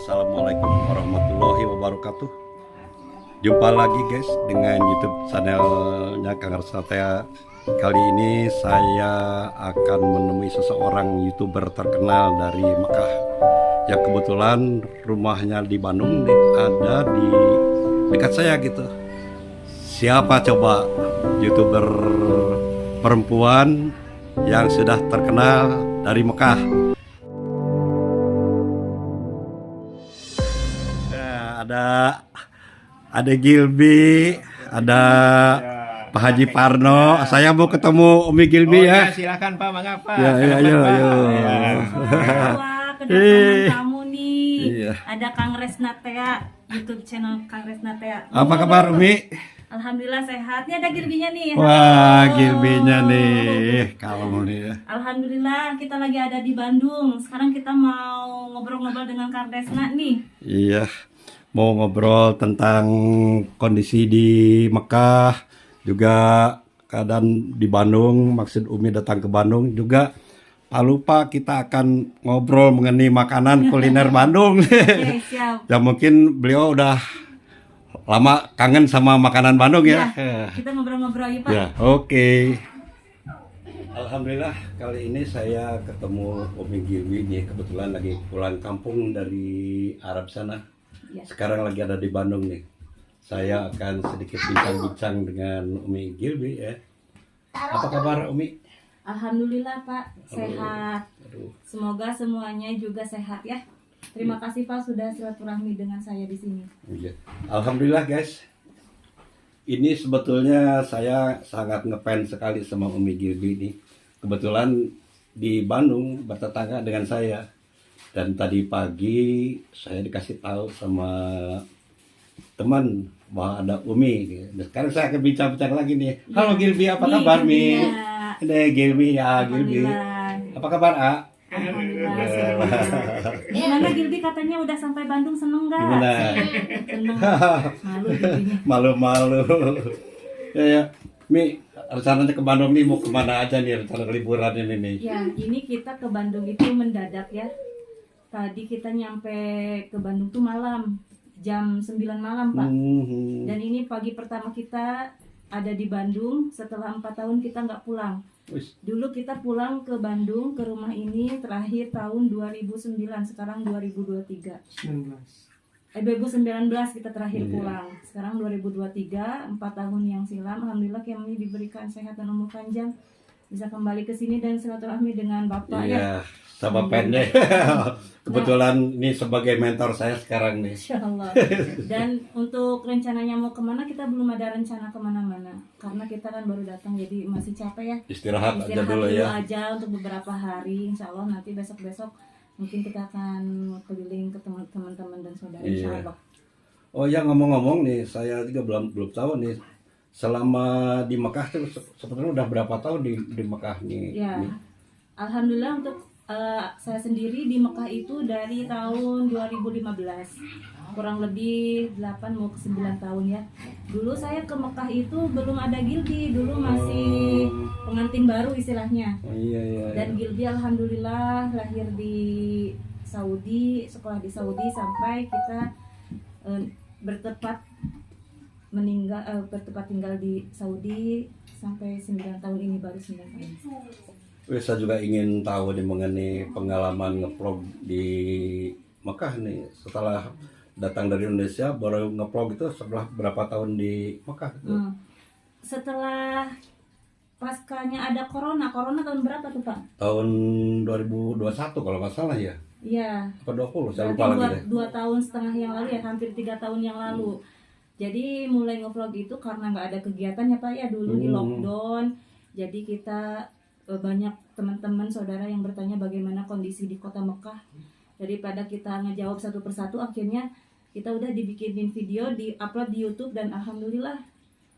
Assalamualaikum warahmatullahi wabarakatuh. Jumpa lagi guys dengan YouTube channelnya Kang Resnatea. Kali ini saya akan menemui seseorang YouTuber terkenal dari Mekah yang kebetulan rumahnya di Bandung, ada di dekat saya gitu. Siapa coba YouTuber perempuan yang sudah terkenal dari Mekah? Ada Gilby, ada Pak Haji Parno. Saya mau ketemu Umi Gilby ya. Silakan Pak, mangga Pak. Ya, ayo. Wah, kedatangan kamu nih. Iya. Ada Kang Resnatea, YouTube channel Kang Resnatea. Apa kabar Umi? Alhamdulillah sehat. Ini ada Gilby-nya nih. Wah, Halo. Gilby-nya nih. Kalau nih ya. Alhamdulillah kita lagi ada di Bandung. Sekarang kita mau ngobrol-ngobrol dengan Kang Resna nih. Iya. Mau ngobrol tentang kondisi di Mekah, juga keadaan di Bandung. Maksud Umi datang ke Bandung juga. Tak lupa kita akan ngobrol mengenai makanan kuliner Bandung. Oke, siap. Ya mungkin beliau udah lama kangen sama makanan Bandung ya. Kita ngobrol-ngobrol aja, Pak. Ya, oke. Alhamdulillah kali ini saya ketemu Umi Gilby nih, kebetulan lagi pulang kampung dari Arab sana. Ya. Sekarang lagi ada di Bandung nih. Saya akan sedikit bincang-bincang dengan Umi Gilby ya. Apa kabar Umi? Alhamdulillah Pak, sehat. Aduh. Semoga semuanya juga sehat ya. Terima kasih Pak sudah silaturahmi dengan saya di sini. Iya. Alhamdulillah guys. Ini sebetulnya saya sangat ngefans sekali sama Umi Gilby ini. Kebetulan di Bandung bertetangga dengan saya. Dan tadi pagi saya dikasih tahu sama teman bahwa ada Umi. Dan sekarang saya akan bincang-bincang lagi nih. Halo Gilby, apa kabar Mi? Ini Gilby ya, Gilby. Alhamdulillah. Apa kabar A? Alhamdulillah. Gimana Gilby katanya udah sampai Bandung, seneng nggak? Gimana? Seneng. Malu Gilby-nya. Malu-malu. Ya, Mi, rencananya ke Bandung nih mau kemana aja nih rencana liburan ini nih? Ya, ini kita ke Bandung itu mendadak ya. Tadi kita nyampe ke Bandung tuh malam, jam 9 malam Pak. Dan ini pagi pertama kita ada di Bandung setelah 4 tahun kita nggak pulang. Wis. Dulu kita pulang ke Bandung, ke rumah ini terakhir tahun 2009, sekarang 2023. 2019 kita terakhir Iya. pulang. Sekarang 2023, 4 tahun yang silam. Alhamdulillah kami diberikan sehat dan umur panjang. Bisa kembali ke sini dan silaturahmi dengan Bapak ya. Iya, sama pendek. Kebetulan ini sebagai mentor saya sekarang nih. Insya Allah. Dan untuk rencananya mau kemana, kita belum ada rencana kemana-mana. Karena kita kan baru datang jadi masih capek ya. Istirahat aja dulu ya. aja untuk beberapa hari. Insya Allah nanti besok-besok mungkin kita akan keliling ke teman-teman dan saudara. Insya Iya. Allah. Oh ya, ngomong-ngomong nih, saya juga belum tahu nih. Selama di Mekah tuh sebetulnya udah berapa tahun di Mekah nih? Ya, Mi? Alhamdulillah untuk saya sendiri di Mekah itu dari tahun 2015, kurang lebih 8 mau ke 9 tahun ya. Dulu saya ke Mekah itu belum ada Gilby, dulu masih pengantin baru istilahnya. Oh, iya. Dan Gilby alhamdulillah lahir di Saudi, sekolah di Saudi sampai kita bertempat tinggal di Saudi sampai 9 tahun ini, baru 9 tahun. Saya juga ingin tahu nih mengenai pengalaman nge-vlog di Mekah nih. Setelah datang dari Indonesia baru nge-vlog itu setelah berapa tahun di Mekah gitu. Setelah paskanya ada corona tahun berapa tuh Pak? Tahun 2021 kalau nggak salah ya. Iya. Apa 20? Saya Berarti lupa lagi deh. 2 tahun setengah yang lalu ya, hampir 3 tahun yang lalu. Jadi mulai nge-vlog itu karena nggak ada kegiatan ya Pak ya, dulu di lockdown. Jadi kita banyak teman-teman saudara yang bertanya bagaimana kondisi di kota Mekah. Daripada kita ngejawab satu persatu, akhirnya kita udah dibikinin video, di-upload di YouTube, dan alhamdulillah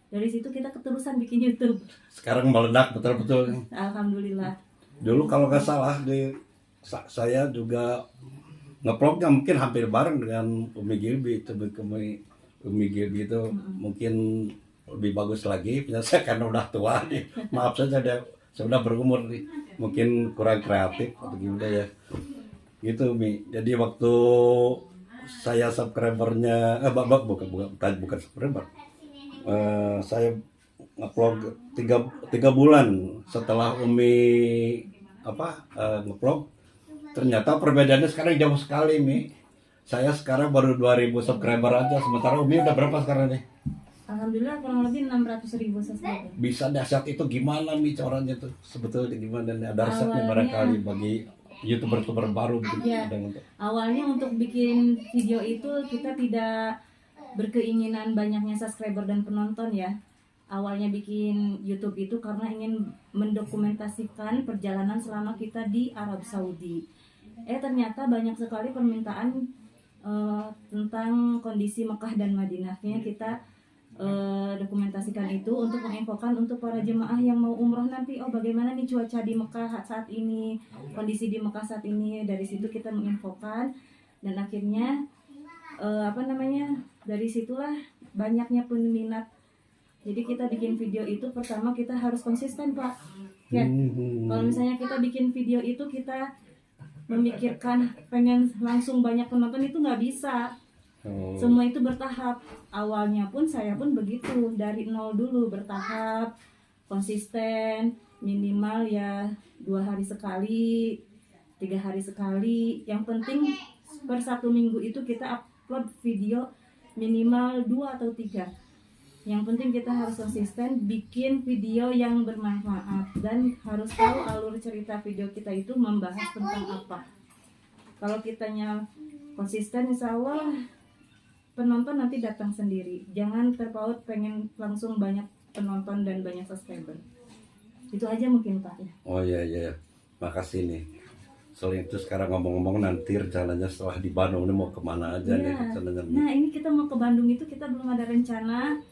dari situ kita keterusan bikin YouTube. Sekarang meledak betul-betul. Alhamdulillah. Dulu kalau nggak salah saya juga nge-vlognya mungkin hampir bareng dengan Umi Gilby. Umi Gilby itu mungkin lebih bagus lagi. Punya saya karena udah tua nih. Maaf saja saya udah berumur nih. Mungkin kurang kreatif atau gimana ya. Gitu Mi. Jadi waktu saya subscribernya bukan subscriber. Saya ngevlog tiga bulan setelah Umi ngevlog, ternyata perbedaannya sekarang jauh sekali, Mi. Saya sekarang baru 2.000 subscriber aja, sementara Umi udah berapa sekarang nih? Alhamdulillah kurang lebih 600.000 subscriber. Bisa dahsyat itu gimana, Mi, caranya tuh? Sebetulnya gimana? Ada resepnya barangkali bagi YouTuber baru gitu. Ya, awalnya untuk bikin video itu kita tidak berkeinginan banyaknya subscriber dan penonton ya. Awalnya bikin YouTube itu karena ingin mendokumentasikan perjalanan selama kita di Arab Saudi. Ternyata banyak sekali permintaan tentang kondisi Mekah dan Madinah. Akhirnya kita dokumentasikan itu untuk menginfokan untuk para jemaah yang mau umroh nanti, bagaimana nih cuaca di Mekah saat ini, kondisi di Mekah saat ini. Dari situ kita menginfokan dan akhirnya dari situlah banyaknya peminat. Jadi kita bikin video itu pertama kita harus konsisten, Pak. Ya, kalau misalnya kita bikin video itu kita memikirkan pengen langsung banyak penonton itu nggak bisa. Semua itu bertahap. Awalnya pun saya pun begitu, dari nol dulu, bertahap, konsisten, minimal ya 2 hari sekali, 3 hari sekali. Yang penting per 1 minggu itu kita upload video minimal 2 atau 3. Yang penting kita harus konsisten bikin video yang bermanfaat dan harus tahu alur cerita video kita itu membahas tentang apa. Kalau kitanya konsisten, insya Allah penonton nanti datang sendiri. Jangan terpaut pengen langsung banyak penonton dan banyak subscriber. Itu aja mungkin, Pak ya. Oh iya. Makasih nih. Soalnya itu sekarang ngomong-ngomong, nanti rencananya setelah di Bandung ini mau kemana aja nih rencananya? Nah, ini kita mau ke Bandung itu kita belum ada rencana.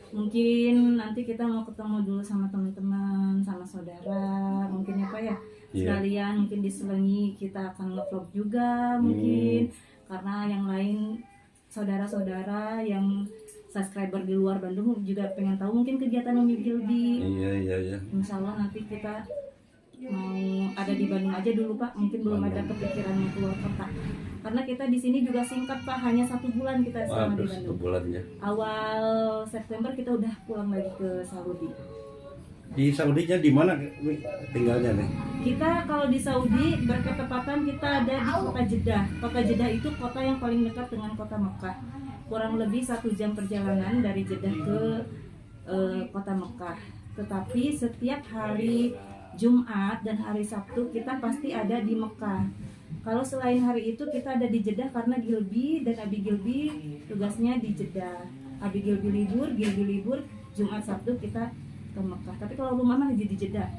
Mungkin nanti kita mau ketemu dulu sama teman-teman, sama saudara, mungkin ya Pak ya. Sekalian mungkin diselingi kita akan nge-vlog juga mungkin. Karena yang lain saudara-saudara yang subscriber di luar Bandung juga pengen tahu mungkin kegiatan Umi Gilby. Iya. Insya Allah nanti kita mau ada di Bandung aja dulu, Pak. Mungkin belum ada kepikiran mau keluar kota. Karena kita di sini juga singkat, Pak, hanya 1 bulan kita selama di Bandung. 1 bulan ya. Awal September kita udah pulang lagi ke Saudi. Di Saudinya di mana tinggalnya nih? Kita kalau di Saudi berketepatan kita ada di kota Jeddah. Kota Jeddah itu kota yang paling dekat dengan kota Mekah. Kurang lebih 1 jam perjalanan dari Jeddah ke kota Mekah. Tetapi setiap hari Jumat dan hari Sabtu kita pasti ada di Mekah. Kalau selain hari itu kita ada di Jeddah karena Gilby dan Abi Gilby tugasnya di Jeddah. Abi Gilby libur, Jumat Sabtu kita ke Mekah. Tapi kalau rumah mah di Jeddah.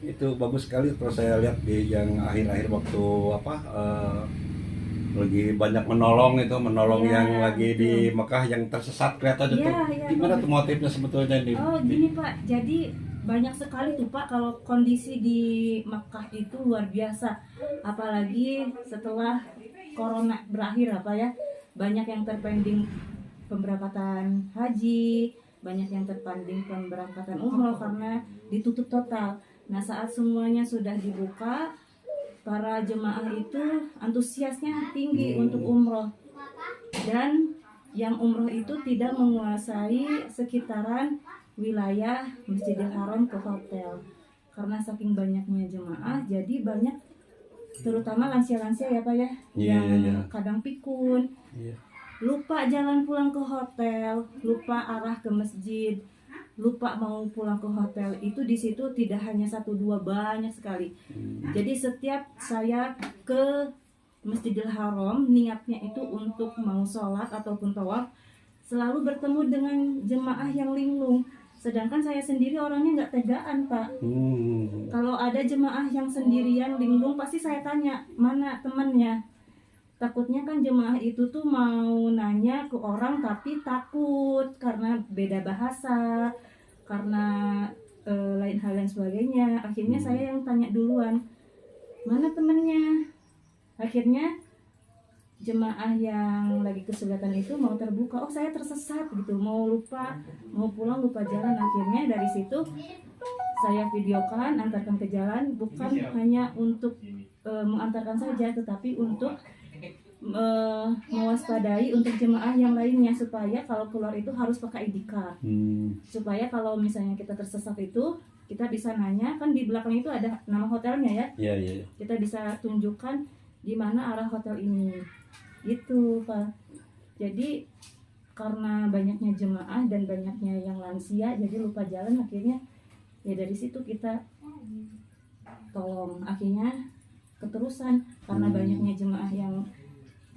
Itu bagus sekali kalau saya lihat di yang akhir-akhir waktu lagi banyak menolong yang lagi di Mekah yang tersesat kelihatan itu. Gimana tuh motifnya sebetulnya ini? Gini Pak, jadi banyak sekali tuh Pak kalau kondisi di Mekah itu luar biasa. Apalagi setelah corona berakhir banyak yang terpending pemberangkatan haji, banyak yang terpending pemberangkatan umroh karena ditutup total. Nah, saat semuanya sudah dibuka, para jemaah itu antusiasnya tinggi untuk umroh. Dan yang umroh itu tidak menguasai sekitaran wilayah Masjidil Haram ke hotel. Karena saking banyaknya jemaah, jadi banyak terutama lansia-lansia ya Pak ya, yang kadang pikun, lupa jalan pulang ke hotel, lupa arah ke masjid, lupa mau pulang ke hotel. Itu di situ tidak hanya 1-2, banyak sekali. Jadi setiap saya ke Masjidil Haram, niatnya itu untuk mau sholat ataupun tawaf, selalu bertemu dengan jemaah yang linglung. Sedangkan saya sendiri orangnya nggak tegaan Pak. Kalau ada jemaah yang sendirian linglung, pasti saya tanya mana temannya. Takutnya kan jemaah itu tuh mau nanya ke orang tapi takut karena beda bahasa, karena lain hal dan sebagainya. Akhirnya saya yang tanya duluan, mana temennya. Akhirnya jemaah yang lagi kesulitan itu mau terbuka, saya tersesat gitu, mau pulang lupa jalan. Akhirnya dari situ saya videokan, antarkan ke jalan, bukan hanya untuk mengantarkan saja, tetapi untuk mewaspadai untuk jemaah yang lainnya supaya kalau keluar itu harus pakai ID card. Supaya kalau misalnya kita tersesat itu kita bisa nanya, kan di belakang itu ada nama hotelnya ya. Iya, iya. Kita bisa tunjukkan di mana arah hotel ini. Gitu, Pak. Jadi karena banyaknya jemaah dan banyaknya yang lansia jadi lupa jalan, akhirnya ya dari situ kita tolong, akhirnya keterusan karena banyaknya jemaah yang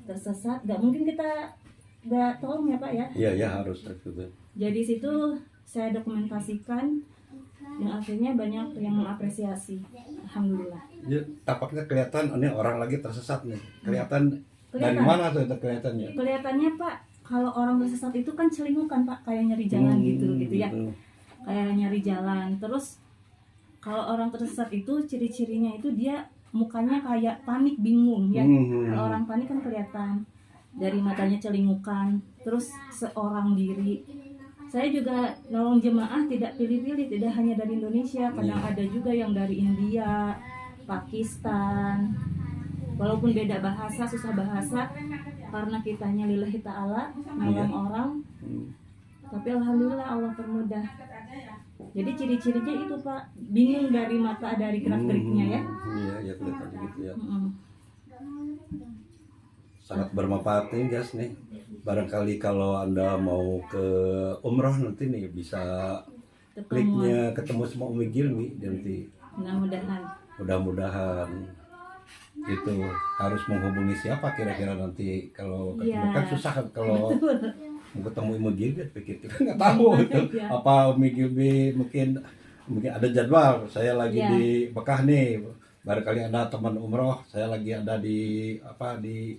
tersesat, nggak mungkin kita nggak tolong ya Pak ya. Iya, ya harus gitu. Jadi situ saya dokumentasikan dan akhirnya banyak yang mengapresiasi. Alhamdulillah. Ya, tampaknya kelihatan ini orang lagi tersesat nih. Kelihatan dari Kelihatan. mana tuh itu kelihatannya? Kelihatannya Pak, kalau orang tersesat itu kan celingukan Pak, kayak nyari jalan gitu ya. Kayak nyari jalan. Terus kalau orang tersesat itu ciri-cirinya itu dia mukanya kayak panik, bingung ya. Kalau orang panik kan kelihatan dari matanya celingukan, terus seorang diri. Saya juga nolong jemaah tidak pilih-pilih, tidak hanya dari Indonesia, kadang ada juga yang dari India, Pakistan. Walaupun beda bahasa, susah bahasa, karena kitanya lillahi ta'ala, nolong orang. Tapi alhamdulillah Allah permudah. Jadi ciri-cirinya itu Pak, bingung dari mata, dari gerak-geriknya ya. Iya, ya kelihatan gitu ya. Sangat bermanfaat nih guys nih. Barangkali kalau Anda mau ke umroh nanti nih bisa kliknya ketemu sama Umi Gilmi nanti. Mudah-mudahan itu harus menghubungi siapa kira-kira nanti kalau ketemu kan susah kan kalau mau ketemu Umi Gilmi pikir kita nggak tahu itu apa Umi Gilmi mungkin ada jadwal saya lagi di Mekah nih, barangkali ada teman umroh saya lagi ada di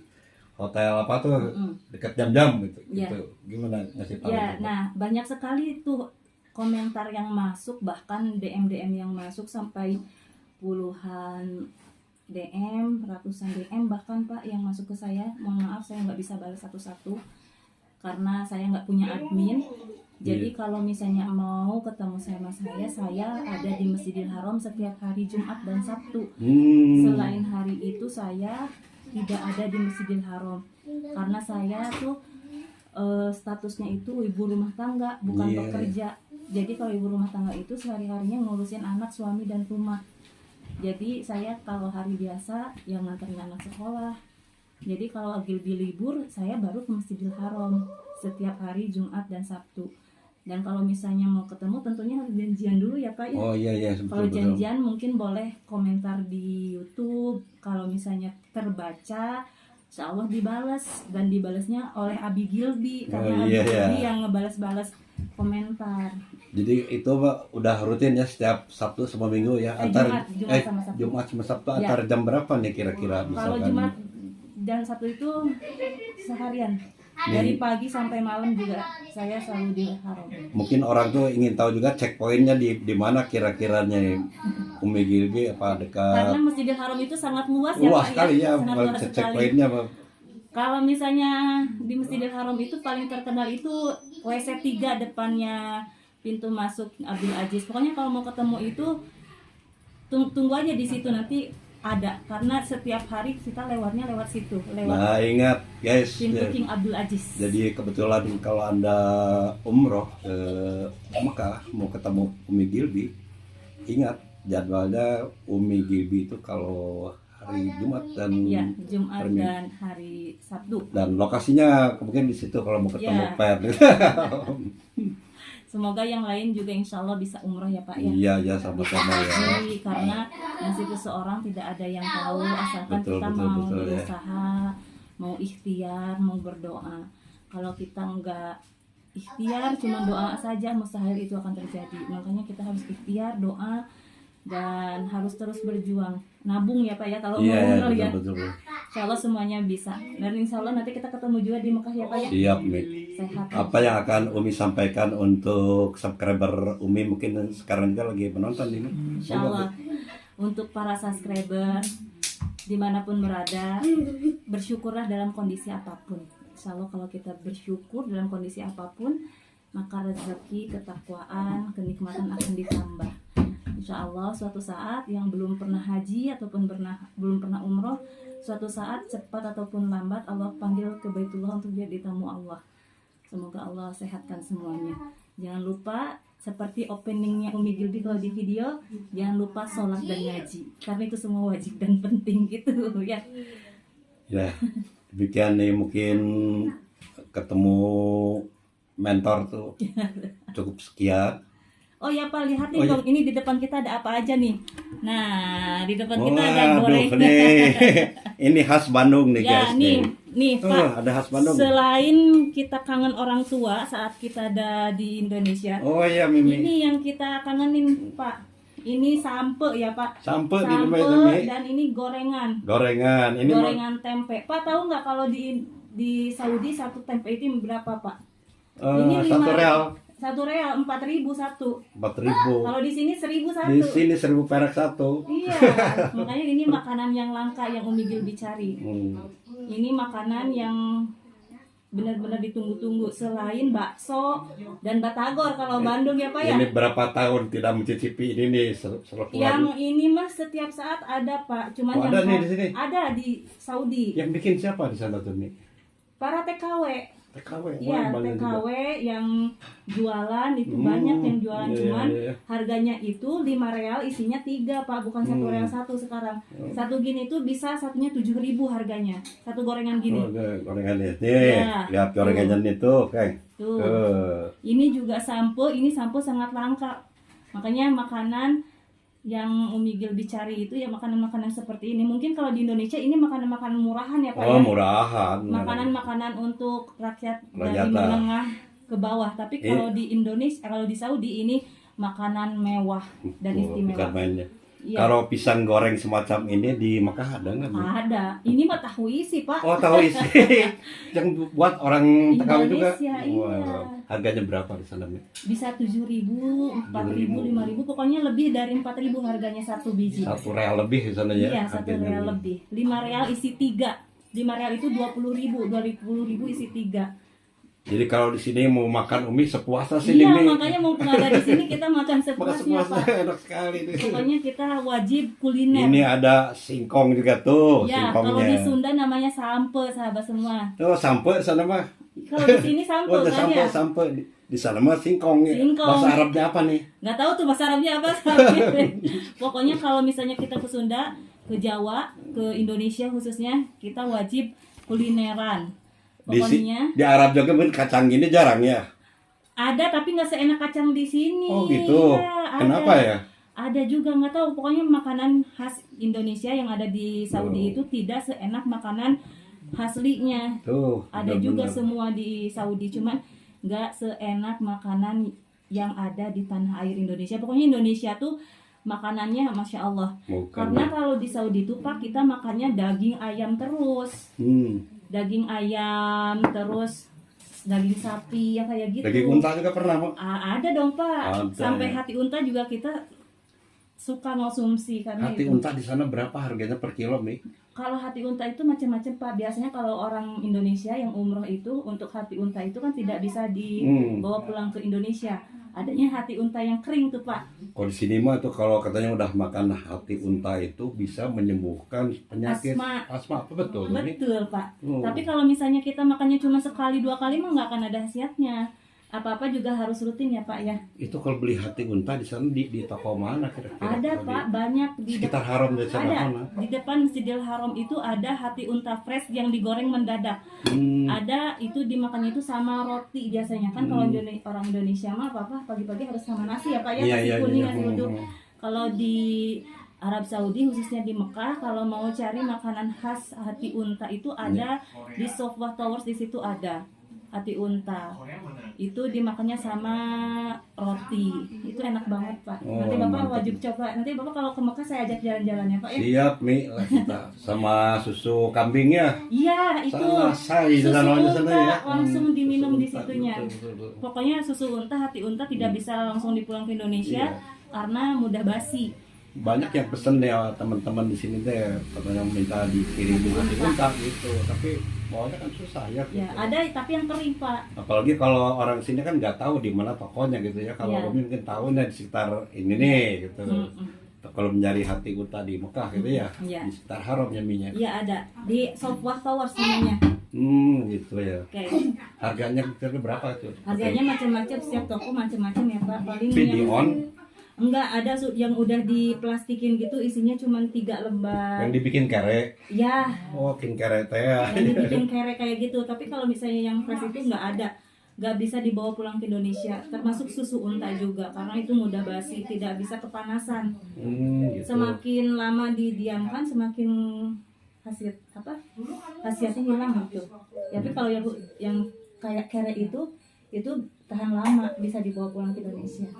hotel apa tuh dekat jam-jam gitu. Gitu. Gimana ngasih tahu? Ya, nah banyak sekali tuh komentar yang masuk, bahkan DM yang masuk sampai puluhan DM, ratusan DM bahkan Pak yang masuk ke saya. Mohon maaf saya nggak bisa balas satu-satu karena saya nggak punya admin. Jadi kalau misalnya mau ketemu sama saya ada di Masjidil Haram setiap hari Jumat dan Sabtu. Selain hari itu saya tidak ada di Masjidil Haram karena saya tuh statusnya itu ibu rumah tangga, bukan pekerja. Jadi kalau ibu rumah tangga itu sehari-harinya ngurusin anak, suami dan rumah. Jadi saya kalau hari biasa yang nganterin anak sekolah. Jadi kalau lagi libur saya baru ke Masjidil Haram setiap hari Jumat dan Sabtu. Dan kalau misalnya mau ketemu tentunya harus janjian dulu ya Pak ya. Oh iya Kalau janjian mungkin boleh komentar di YouTube. Kalau misalnya terbaca, insya Allah dibalas, dan dibalasnya oleh Abi Gilbi karena Abi Gilbi yang ngebalas-balas komentar. Jadi itu Pak udah rutin ya setiap Sabtu sama Minggu ya Jumat sama Sabtu antar jam berapa nih kira-kira misalkan? Kalau Jumat dan Sabtu itu seharian. Dari pagi sampai malam juga saya selalu di Haram. Mungkin orang tuh ingin tahu juga checkpointnya di mana kira-kiranya Umi Gilbi apa dekat? Karena Masjidil Haram itu sangat luas ya luas Pak sekali ya. Sangat luas checkpointnya Pak. Kalau misalnya di Masjidil Haram itu paling terkenal itu WC 3 depannya pintu masuk Abdul Aziz. Pokoknya kalau mau ketemu itu tunggu aja di situ nanti ada, karena setiap hari kita lewatnya lewat situ, Nah ingat guys, pintu King Abdul Aziz. Jadi kebetulan kalau Anda umroh ke Mekah mau ketemu Umi Gilbi, ingat jadwalnya Umi Gilbi itu kalau hari Jumat dan Jumat dan hari Sabtu. Dan lokasinya mungkin di situ kalau mau ketemu Per. Semoga yang lain juga insya Allah bisa umroh ya Pak ya. Iya sama-sama ya. Karena nasib seseorang tidak ada yang tahu, asalkan kita mau berusaha, mau ikhtiar, mau berdoa. Kalau kita enggak ikhtiar, cuma doa saja, mustahil itu akan terjadi. Makanya kita harus ikhtiar, doa, dan harus terus berjuang. Nabung ya Pak ya kalau mau umroh ya. Betul. Insya Allah semuanya bisa. Dan insya Allah nanti kita ketemu juga di Mekah ya Pak ya. Siap Mi. Sehat. Apa yang akan Umi sampaikan untuk subscriber Umi mungkin sekarang juga lagi menonton ini? Insya Allah untuk para subscriber dimanapun berada, bersyukurlah dalam kondisi apapun. Insya Allah kalau kita bersyukur dalam kondisi apapun, maka rezeki, ketakwaan, kenikmatan akan ditambah. Insya Allah suatu saat yang belum pernah haji ataupun belum pernah umroh, suatu saat cepat ataupun lambat Allah panggil ke Baitullah untuk jadi tamu Allah. Semoga Allah sehatkan semuanya. Jangan lupa seperti openingnya Umi Gilby kalau di video, jangan lupa sholat dan ngaji, karena itu semua wajib dan penting gitu ya. Ya, demikian nih, mungkin ketemu mentor tuh cukup sekian. Oh ya Pak, lihat nih Oh, iya. dong, ini di depan kita ada apa aja nih. Nah, di depan kita ada Waduh, goreng. ini khas Bandung nih Ya, guys. nih Pak. Ada khas Bandung. Selain kita kangen orang tua saat kita ada di Indonesia, Oh iya, Mimi. ini yang kita kangenin Pak. Ini sampe ya Pak. Sampai di Sampe rumah Mimi. dan ini gorengan. Gorengan. Ini Gorengan tempe. Pak tahu nggak kalau di Saudi satu tempe itu berapa Pak? Ini satu real, Satu real 4.000 satu. 4.000. Kalau di sini 1.000 satu. Di sini 1.000 perak satu. Iya, makanya ini makanan yang langka yang Umi Gilby cari. Ini makanan yang benar-benar ditunggu-tunggu selain bakso dan batagor kalau Bandung ya Pak ya. Ini berapa tahun tidak mencicipi ini nih selepuan. Yang ini mah setiap saat ada Pak, cuman Oh, yang ada nih di sini. ada di Saudi. Yang bikin siapa di sana tuh nih? Para TKW. TKW. Iya, banyak TKW juga. yang jualan itu banyak yang jualan, iya, cuman iya. harganya itu 5 real isinya 3 Pak, bukan 1 real satu sekarang. Satu gini tuh bisa satunya 7.000 harganya. Satu gorengan gini. Oh, gorengannya. Nih, Ya, lihat gorengannya nih tuh, kayak. Tuh. Ini juga ini sampo sangat langka. Makanya makanan yang Umi Gilby cari itu ya makanan-makanan seperti ini. Mungkin kalau di Indonesia ini makanan-makanan murahan ya Pak Oh, ya. murahan. Makanan-makanan untuk rakyat dari Rakyat. menengah ke bawah. Tapi kalau di Indonesia, kalau di Saudi ini makanan mewah dan Bukan istimewa. mainnya. Iya. Kalau pisang goreng semacam ini di Mekah ada nggak? Mi? Ada. Ini mah tahu isi Pak. Oh, tahu isi. Yang buat orang TKW juga. Indonesia, iya. Harganya berapa di sana, Mi? Bisa 7.000, 4.000, 5.000, pokoknya lebih dari 4.000 harganya satu biji. 1 real lebih di sana ya. Iya, 1 harganya. real lebih. 5 real isi 3. 5 real itu 20.000, 20.000 isi 3. Jadi kalau di sini mau makan Umi sepuasnya sih Iya, Mi. makanya mumpung ada di sini kita makan Makan sepuasnya, sepuasnya Pak. enak sekali nih. Pokoknya kita wajib kuliner. Ini ada singkong juga tuh, Ya, kalau singkongnya. di Sunda namanya sampe, sahabat semua. Tuh sampai sana mah. Kalau di sini sampe Oh, ada kan ya? sampai di sana mah singkong. Singkong. Bahasa Arabnya apa nih? Nggak tahu tuh bahasa Arabnya apa. Pokoknya kalau misalnya kita ke Sunda, ke Jawa, ke Indonesia khususnya, kita wajib kulineran. Pokoknya Di Arab juga mungkin kacang gini jarang ya. ada tapi nggak seenak kacang di sini. Oh gitu. Iya, Kenapa ada. ya? Ada juga nggak tahu. Pokoknya makanan khas Indonesia yang ada di Saudi Oh. itu tidak seenak makanan aslinya. Tuh. Ada juga benar-benar. semua di Saudi, cuman nggak seenak makanan yang ada di tanah air Indonesia. Pokoknya Indonesia tuh makanannya Masya Allah. Bukan. Karena kalau di Saudi tuh Pak, kita makannya daging ayam terus. Daging ayam terus daging sapi ya kayak gitu. Daging unta juga pernah, Pak? Ada dong Pak. Ada. Sampai hati unta juga kita suka konsumsi karena Hati itu. unta di sana berapa harganya per kilo, Mi? Kalau hati unta itu macam-macam Pak. Biasanya kalau orang Indonesia yang umroh itu untuk hati unta itu kan tidak bisa dibawa pulang ke Indonesia. Adanya hati unta yang kering tuh Pak. Kalau di sini mah tuh kalau katanya udah makan hati unta itu bisa menyembuhkan penyakit Asma. apa betul, Mi? Betul Pak. Oh. Tapi kalau misalnya kita makannya cuma sekali 2 kali mah nggak akan ada khasiatnya. Apa-apa juga harus rutin ya Pak ya. Itu kalau beli hati unta di sana di toko mana kira-kira? Ada Kalau Pak, banyak di sekitar haram di sana ada mana? di depan Masjidil Haram itu ada hati unta fresh yang digoreng mendadak. Ada itu dimakannya itu sama roti biasanya kan. Kalau orang Indonesia mah apa pagi-pagi harus sama nasi ya Pak ya, Iya, nasi iya, kuning iya. nasi uduk. Kalau di Arab Saudi khususnya di Mekah, kalau mau cari makanan khas hati unta itu ada di Sofwa Towers, di situ ada hati unta. Itu dimakannya sama roti. Itu enak banget Pak. Oh, Nanti Bapak mantap. wajib coba. Nanti Bapak kalau ke Mekah saya ajak jalan-jalan ya Pak ya. Siap, Mi, lah kita sama susu kambingnya. Iya, itu Saya di susu sana aja unta sana ya. langsung diminum Susu di unta, situnya. betul. Pokoknya susu unta, hati unta tidak bisa langsung dipulang ke Indonesia Iya. karena mudah basi. banyak yang pesen ya teman-teman di sini deh, katanya minta dikirimin nasi unta gitu, tapi bawanya kan susah ya. Ya, gitu. ada tapi yang kering, Pak. Apalagi kalau orang sini kan nggak tahu di mana tokonya gitu ya. Kalau Iya. Umi mungkin tahunya di sekitar ini nih gitu. Mm-mm. Kalau mencari hati unta di Mekah gitu ya, Iya. di sekitar haramnya minyak. Iya ada di Sofwa Towers namanya. Gitu ya. Oke. Harganya kira-kira berapa tuh? Harganya macam-macam, setiap toko macam-macam ya, Pak. Paling Tapi di on enggak ada yang udah diplastikin gitu, isinya cuma 3 lembar. yang dibikin kere. Ya, Oh, bikin kere teh ya. yang dibikin kere kayak gitu. Tapi kalau misalnya yang fresh itu nggak ada, nggak bisa dibawa pulang ke Indonesia. Termasuk susu unta juga, karena itu mudah basi, tidak bisa kepanasan. Gitu. Semakin lama didiamkan, semakin khasiatnya hilang gitu. Tapi kalau yang kayak kere itu tahan lama, bisa dibawa pulang ke Indonesia.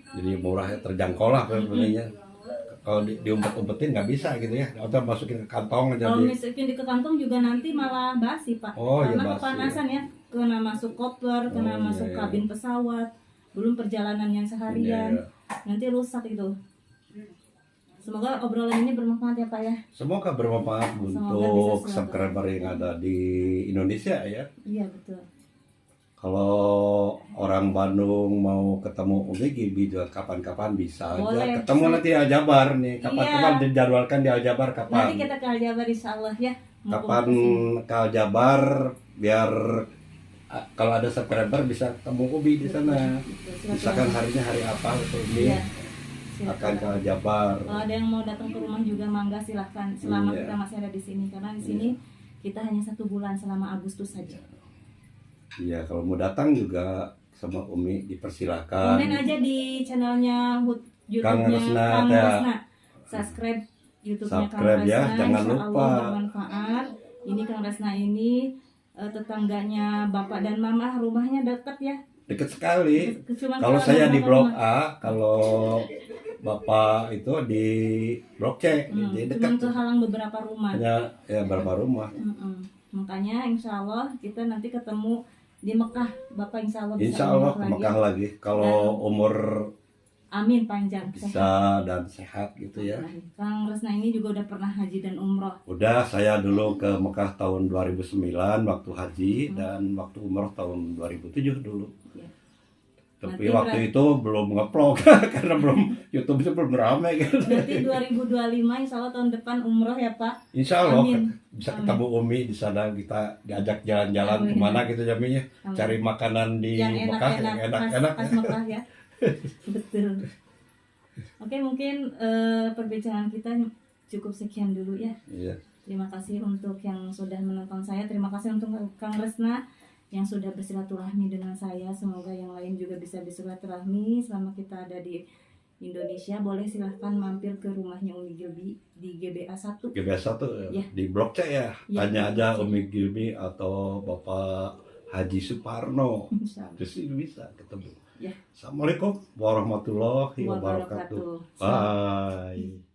Jadi murah ya, terjangkau lah belinya. Kalau diumpet-umpetin nggak bisa gitu ya, atau masukin ke kantong aja. Kalau masukin ke kantong juga nanti malah basi, Pak. Oh, iya, Karena basi, kepanasan ya, kena masuk koper, kena Oh, iya, masuk iya. kabin pesawat, belum perjalanan yang seharian, Iya. nanti rusak itu. Semoga obrolan ini bermanfaat ya, Pak ya. Semoga bermanfaat Semoga untuk bisa subscriber yang ada di Indonesia ya. Iya betul. Kalau orang Bandung mau ketemu Umi Gibi juga kapan-kapan bisa Boleh. aja. Ketemu nanti di Aljabar nih. Kapan-kapan Iya. dijadwalkan di Aljabar kapan? Nanti kita ke Aljabar insya Allah ya. Kapan ke Aljabar biar kalau ada subscriber bisa ketemu Umi di sana. Misalkan harinya hari apa gitu Umi Iya. akan ke Silakan. Aljabar. Kalau ada yang mau datang ke rumah juga mangga silahkan. Selama Iya. kita masih ada di sini, karena di sini kita hanya 1 bulan selama Agustus saja. Iya, kalau mau datang juga sama Umi dipersilahkan. Komen aja di channelnya Kang YouTube-nya Resna, Kang ya. Resna. Subscribe YouTube-nya Kang Subscribe Resna. ya, jangan Insya lupa. Allah bermanfaat. Ini Kang Resna ini tetangganya Bapak dan Mama, rumahnya dekat ya. Deket sekali. Cuma Kalau jalan saya di beberapa blok rumah. A, kalau Bapak itu di blok C, jadi Cuma dekat. kehalang beberapa rumah. Hanya ya berapa rumah. Makanya insya Allah kita nanti ketemu di Mekah. Bapak insya Allah bisa Insya Allah umroh ke lagi. Mekah lagi. Kalau umur Amin, panjang sehat. bisa dan sehat gitu ya. Nah, Kang Resna ini juga udah pernah haji dan umroh. Udah, saya dulu ke Mekah tahun 2009 waktu haji dan waktu umroh tahun 2007 dulu. Ya. Tapi Nanti waktu itu belum nge-vlog karena belum YouTube itu belum ramai kan. Berarti 2025 insya Allah tahun depan umroh ya Pak. Insya Allah Amin. bisa Amin. ketemu Umi di sana, kita diajak jalan-jalan Amin. kemana gitu Jaminya, Amin. cari makanan di Yang Mekah enak-enak, yang enak-enak. khas Mekah ya. Betul. Oke, mungkin perbincangan kita cukup sekian dulu ya. Iya. Terima kasih untuk yang sudah menonton saya. Terima kasih untuk Kang Resna yang sudah bersilaturahmi dengan saya. Semoga yang lain juga bisa bersilaturahmi selama kita ada di Indonesia. Boleh silahkan mampir ke rumahnya Umi Gilby di GBA 1. Biasa tuh Ya. di blok C ya. Ya, Tanya di aja Blok C. Umi Gilby atau Bapak Haji Suparno. Insya Allah. Terus bisa ketemu. Ya. Assalamualaikum warahmatullahi wabarakatuh. Wabarakatuh. Bye.